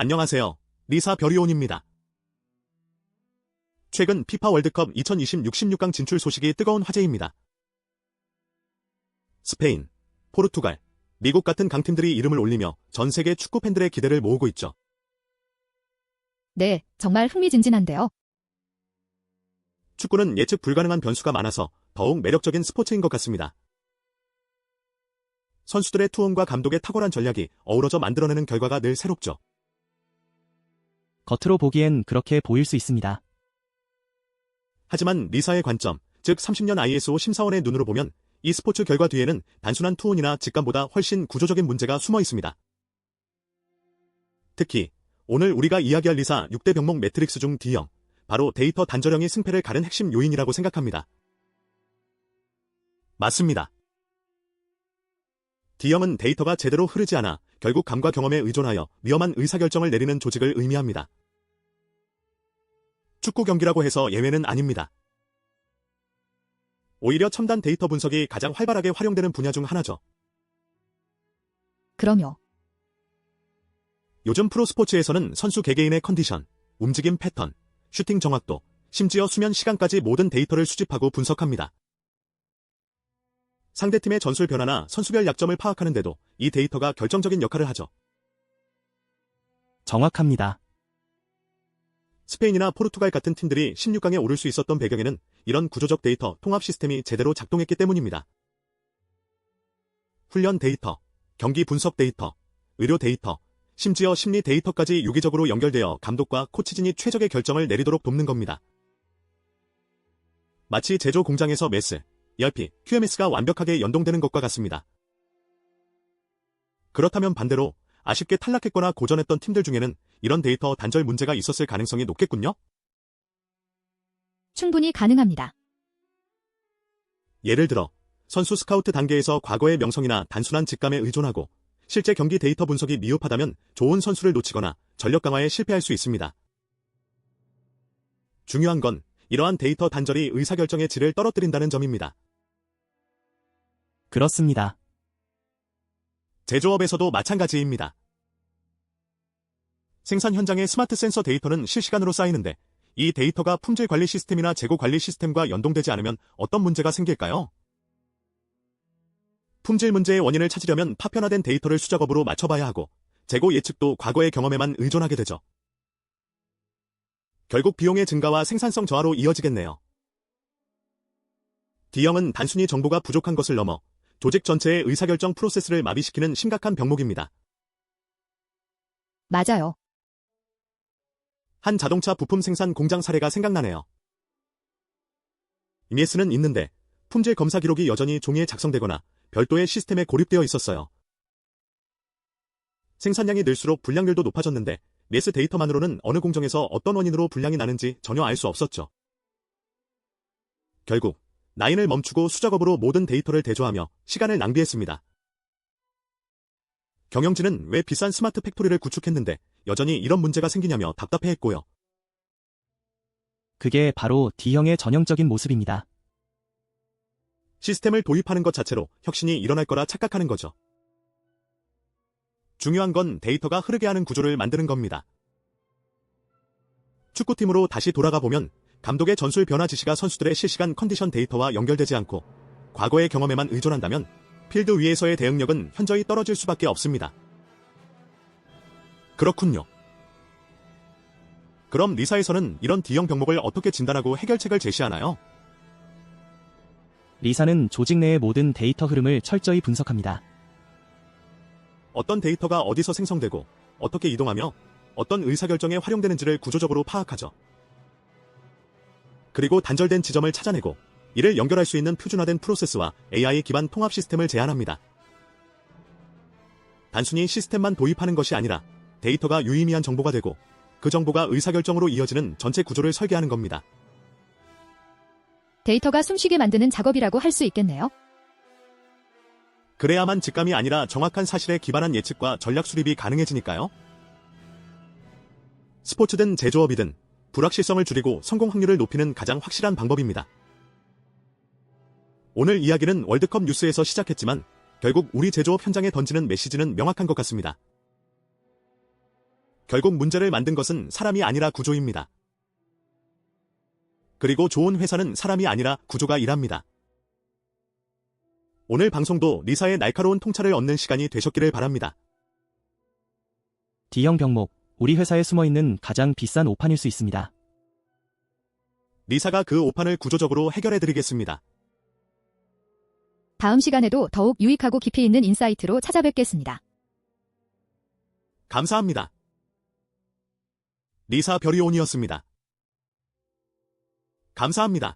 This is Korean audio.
안녕하세요. 리사 별이온입니다. 최근 피파 월드컵 2026 16강 진출 소식이 뜨거운 화제입니다. 스페인, 포르투갈, 미국 같은 강팀들이 이름을 올리며 전 세계 축구 팬들의 기대를 모으고 있죠. 네, 정말 흥미진진한데요. 축구는 예측 불가능한 변수가 많아서 더욱 매력적인 스포츠인 것 같습니다. 선수들의 투혼과 감독의 탁월한 전략이 어우러져 만들어내는 결과가 늘 새롭죠. 겉으로 보기엔 그렇게 보일 수 있습니다. 하지만 리사의 관점, 즉 30년 ISO 심사원의 눈으로 보면 이 스포츠 결과 뒤에는 단순한 투혼이나 직감보다 훨씬 구조적인 문제가 숨어 있습니다. 특히 오늘 우리가 이야기할 리사 6대 병목 매트릭스 중 D형, 바로 데이터 단절형이 승패를 가른 핵심 요인이라고 생각합니다. 맞습니다. D형은 데이터가 제대로 흐르지 않아 결국 감과 경험에 의존하여 위험한 의사결정을 내리는 조직을 의미합니다. 축구 경기라고 해서 예외는 아닙니다. 오히려 첨단 데이터 분석이 가장 활발하게 활용되는 분야 중 하나죠. 그럼요. 요즘 프로스포츠에서는 선수 개개인의 컨디션, 움직임 패턴, 슈팅 정확도, 심지어 수면 시간까지 모든 데이터를 수집하고 분석합니다. 상대팀의 전술 변화나 선수별 약점을 파악하는 데도 이 데이터가 결정적인 역할을 하죠. 정확합니다. 스페인이나 포르투갈 같은 팀들이 16강에 오를 수 있었던 배경에는 이런 구조적 데이터 통합 시스템이 제대로 작동했기 때문입니다. 훈련 데이터, 경기 분석 데이터, 의료 데이터, 심지어 심리 데이터까지 유기적으로 연결되어 감독과 코치진이 최적의 결정을 내리도록 돕는 겁니다. 마치 제조 공장에서 메스, ERP, QMS가 완벽하게 연동되는 것과 같습니다. 그렇다면 반대로 아쉽게 탈락했거나 고전했던 팀들 중에는 이런 데이터 단절 문제가 있었을 가능성이 높겠군요? 충분히 가능합니다. 예를 들어 선수 스카우트 단계에서 과거의 명성이나 단순한 직감에 의존하고 실제 경기 데이터 분석이 미흡하다면 좋은 선수를 놓치거나 전력 강화에 실패할 수 있습니다. 중요한 건 이러한 데이터 단절이 의사결정의 질을 떨어뜨린다는 점입니다. 그렇습니다. 제조업에서도 마찬가지입니다. 생산 현장의 스마트 센서 데이터는 실시간으로 쌓이는데 이 데이터가 품질 관리 시스템이나 재고 관리 시스템과 연동되지 않으면 어떤 문제가 생길까요? 품질 문제의 원인을 찾으려면 파편화된 데이터를 수작업으로 맞춰봐야 하고 재고 예측도 과거의 경험에만 의존하게 되죠. 결국 비용의 증가와 생산성 저하로 이어지겠네요. D형은 단순히 정보가 부족한 것을 넘어 조직 전체의 의사결정 프로세스를 마비시키는 심각한 병목입니다. 맞아요. 한 자동차 부품 생산 공장 사례가 생각나네요. EMS는 있는데 품질 검사 기록이 여전히 종이에 작성되거나 별도의 시스템에 고립되어 있었어요. 생산량이 늘수록 불량률도 높아졌는데 MES 데이터만으로는 어느 공정에서 어떤 원인으로 불량이 나는지 전혀 알 수 없었죠. 결국 라인을 멈추고 수작업으로 모든 데이터를 대조하며 시간을 낭비했습니다. 경영진은 왜 비싼 스마트 팩토리를 구축했는데 여전히 이런 문제가 생기냐며 답답해했고요. 그게 바로 D형의 전형적인 모습입니다. 시스템을 도입하는 것 자체로 혁신이 일어날 거라 착각하는 거죠. 중요한 건 데이터가 흐르게 하는 구조를 만드는 겁니다. 축구팀으로 다시 돌아가 보면 감독의 전술 변화 지시가 선수들의 실시간 컨디션 데이터와 연결되지 않고 과거의 경험에만 의존한다면 필드 위에서의 대응력은 현저히 떨어질 수밖에 없습니다. 그렇군요. 그럼 리사에서는 이런 D형 병목을 어떻게 진단하고 해결책을 제시하나요? 리사는 조직 내의 모든 데이터 흐름을 철저히 분석합니다. 어떤 데이터가 어디서 생성되고 어떻게 이동하며 어떤 의사결정에 활용되는지를 구조적으로 파악하죠. 그리고 단절된 지점을 찾아내고 이를 연결할 수 있는 표준화된 프로세스와 AI 기반 통합 시스템을 제안합니다. 단순히 시스템만 도입하는 것이 아니라 데이터가 유의미한 정보가 되고 그 정보가 의사결정으로 이어지는 전체 구조를 설계하는 겁니다. 데이터가 숨쉬게 만드는 작업이라고 할 수 있겠네요. 그래야만 직감이 아니라 정확한 사실에 기반한 예측과 전략 수립이 가능해지니까요. 스포츠든 제조업이든 불확실성을 줄이고 성공 확률을 높이는 가장 확실한 방법입니다. 오늘 이야기는 월드컵 뉴스에서 시작했지만 결국 우리 제조업 현장에 던지는 메시지는 명확한 것 같습니다. 결국 문제를 만든 것은 사람이 아니라 구조입니다. 그리고 좋은 회사는 사람이 아니라 구조가 일합니다. 오늘 방송도 리사의 날카로운 통찰을 얻는 시간이 되셨기를 바랍니다. D형 병목, 우리 회사에 숨어있는 가장 비싼 오판일 수 있습니다. 리사가 그 오판을 구조적으로 해결해드리겠습니다. 다음 시간에도 더욱 유익하고 깊이 있는 인사이트로 찾아뵙겠습니다. 감사합니다. 리사 별이온이었습니다. 감사합니다.